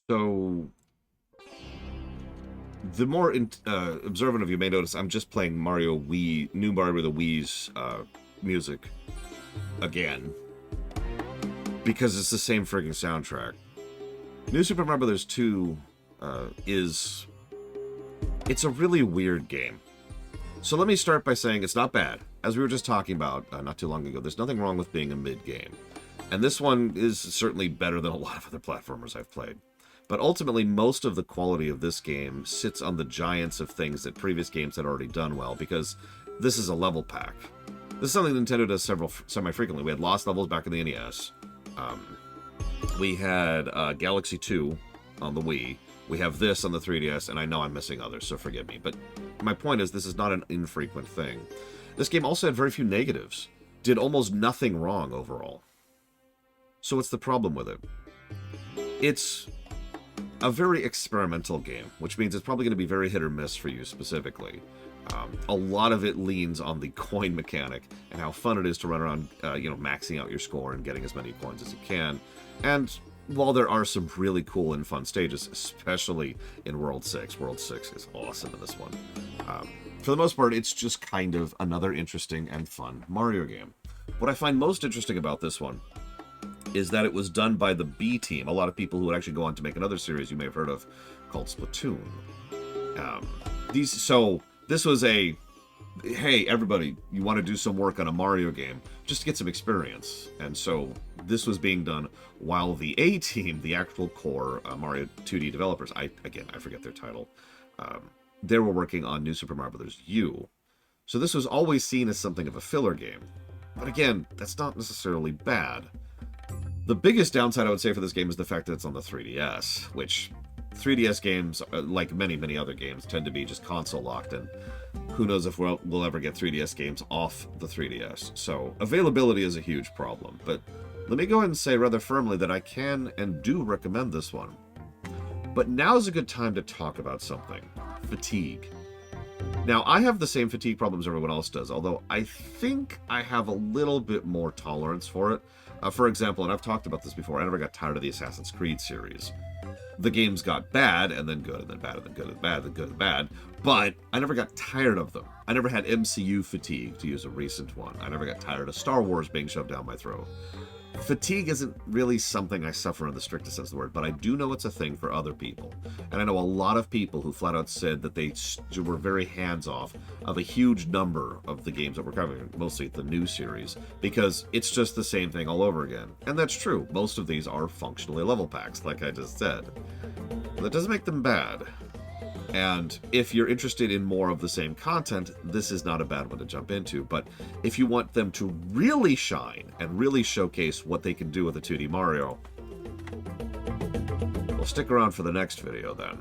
So, the more observant of you may notice I'm just playing New Mario the Wii's music again because it's the same freaking soundtrack. New Super Mario Bros. 2 it's a really weird game. So let me start by saying it's not bad. As we were just talking about not too long ago, there's nothing wrong with being a mid-game. And this one is certainly better than a lot of other platformers I've played. But ultimately, most of the quality of this game sits on the giants of things that previous games had already done well, because this is a level pack. This is something Nintendo does semi-frequently. We had Lost Levels back in the NES. We had Galaxy 2 on the Wii. We have this on the 3DS, and I know I'm missing others, so forgive me. But my point is, this is not an infrequent thing. This game also had very few negatives. Did almost nothing wrong overall. So what's the problem with it? It's a very experimental game, which means it's probably going to be very hit or miss for you specifically. A lot of it leans on the coin mechanic and how fun it is to run around, maxing out your score and getting as many coins as you can. And while there are some really cool and fun stages, especially in World 6, World 6 is awesome in this one. For the most part, it's just kind of another interesting and fun Mario game. What I find most interesting about this one is that it was done by the B team, a lot of people who would actually go on to make another series you may have heard of called Splatoon. This was a, hey, everybody, you want to do some work on a Mario game, just to get some experience. And so this was being done while the A team, the actual core Mario 2D developers, I forget their title, they were working on New Super Mario Bros. U. So this was always seen as something of a filler game. But again, that's not necessarily bad. The biggest downside I would say for this game is the fact that it's on the 3DS, which 3DS games, like many, many other games, tend to be just console locked, and who knows if we'll ever get 3DS games off the 3DS. So availability is a huge problem, but let me go ahead and say rather firmly that I can and do recommend this one. But now's a good time to talk about something. Fatigue. Now, I have the same fatigue problems everyone else does, although I think I have a little bit more tolerance for it. For example, and I've talked about this before, I never got tired of the Assassin's Creed series. The games got bad, and then good, and then bad, and then good, and bad, and then good, and bad, but I never got tired of them. I never had MCU fatigue, to use a recent one. I never got tired of Star Wars being shoved down my throat. Fatigue isn't really something I suffer in the strictest sense of the word, but I do know it's a thing for other people. And I know a lot of people who flat out said that they were very hands-off of a huge number of the games that we're covering, mostly the new series, because it's just the same thing all over again. And that's true. Most of these are functionally level packs, like I just said. That doesn't make them bad. And if you're interested in more of the same content, this is not a bad one to jump into. But if you want them to really shine and really showcase what they can do with a 2D Mario, well, stick around for the next video then.